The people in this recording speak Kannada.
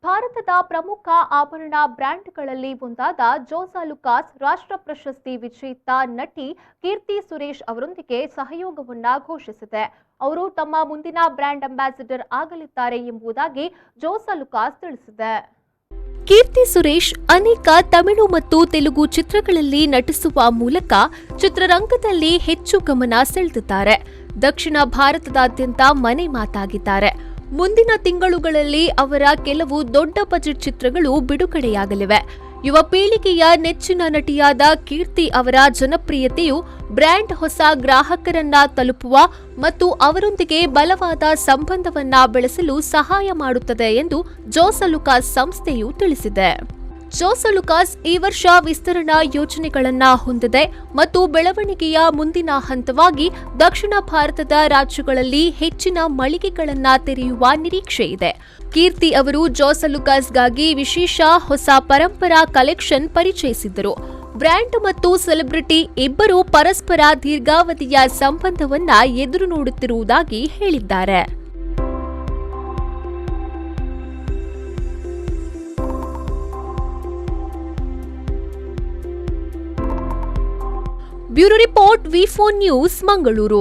ಭಾರತದ ಪ್ರಮುಖ ಆಭರಣ ಬ್ರ್ಯಾಂಡ್ಗಳಲ್ಲಿ ಒಂದಾದ ಜೋಸಾಲುಕಾಸ್ ರಾಷ್ಟ್ರ ಪ್ರಶಸ್ತಿ ವಿಜೇತ ನಟಿ ಕೀರ್ತಿ ಸುರೇಶ್ ಅವರೊಂದಿಗೆ ಸಹಯೋಗವನ್ನ ಘೋಷಿಸಿದೆ. ಅವರು ತಮ್ಮ ಮುಂದಿನ ಬ್ರ್ಯಾಂಡ್ ಅಂಬಾಸಿಡರ್ ಆಗಲಿದ್ದಾರೆ ಎಂಬುದಾಗಿ ಜೋಸಾಲುಕಾಸ್ ತಿಳಿಸಿದೆ. ಕೀರ್ತಿ ಸುರೇಶ್ ಅನೇಕ ತಮಿಳು ಮತ್ತು ತೆಲುಗು ಚಿತ್ರಗಳಲ್ಲಿ ನಟಿಸುವ ಮೂಲಕ ಚಿತ್ರರಂಗದಲ್ಲಿ ಹೆಚ್ಚು ಗಮನ ಸೆಳೆದಿದ್ದಾರೆ. ದಕ್ಷಿಣ ಭಾರತದಾದ್ಯಂತ ಮನೆ ಮಾತಾಗಿದ್ದಾರೆ. ಮುಂದಿನ ತಿಂಗಳುಗಳಲ್ಲಿ ಅವರ ಕೆಲವು ದೊಡ್ಡ ಬಜೆಟ್ ಚಿತ್ರಗಳು ಬಿಡುಗಡೆಯಾಗಲಿವೆ. ಯುವ ಪೀಳಿಗೆಯ ನೆಚ್ಚಿನ ನಟಿಯಾದ ಕೀರ್ತಿ ಅವರ ಜನಪ್ರಿಯತೆಯು ಬ್ರ್ಯಾಂಡ್ ಹೊಸ ಗ್ರಾಹಕರನ್ನ ತಲುಪುವ ಮತ್ತು ಅವರೊಂದಿಗೆ ಬಲವಾದ ಸಂಬಂಧವನ್ನ ಬೆಳೆಸಲು ಸಹಾಯ ಮಾಡುತ್ತದೆ ಎಂದು ಜೋಸಾಲುಕಾಸ್ ಸಂಸ್ಥೆಯು ತಿಳಿಸಿದೆ. ಜೋಸಾಲುಕಾಸ್ ಈ ವರ್ಷ ವಿಸ್ತರಣಾ ಯೋಜನೆಗಳನ್ನು ಹೊಂದಿದೆ ಮತ್ತು ಬೆಳವಣಿಗೆಯ ಮುಂದಿನ ಹಂತವಾಗಿ ದಕ್ಷಿಣ ಭಾರತದ ರಾಜ್ಯಗಳಲ್ಲಿ ಹೆಚ್ಚಿನ ಮಳಿಗೆಗಳನ್ನು ತೆರೆಯುವ ನಿರೀಕ್ಷೆ ಇದೆ. ಕೀರ್ತಿ ಅವರು ಜೋಸಾಲುಕಾಸ್ಗಾಗಿ ವಿಶೇಷ ಹೊಸ ಪರಂಪರಾ ಕಲೆಕ್ಷನ್ ಪರಿಚಯಿಸಿದ್ದರು. ಬ್ರ್ಯಾಂಡ್ ಮತ್ತು ಸೆಲೆಬ್ರಿಟಿ ಇಬ್ಬರೂ ಪರಸ್ಪರ ದೀರ್ಘಾವಧಿಯ ಸಂಬಂಧವನ್ನ ಎದುರು ನೋಡುತ್ತಿರುವುದಾಗಿ ಹೇಳಿದ್ದಾರೆ. ಬ್ಯೂರೋ ರಿಪೋರ್ಟ್, ವಿ4 ನ್ಯೂಸ್, ಮಂಗಳೂರು.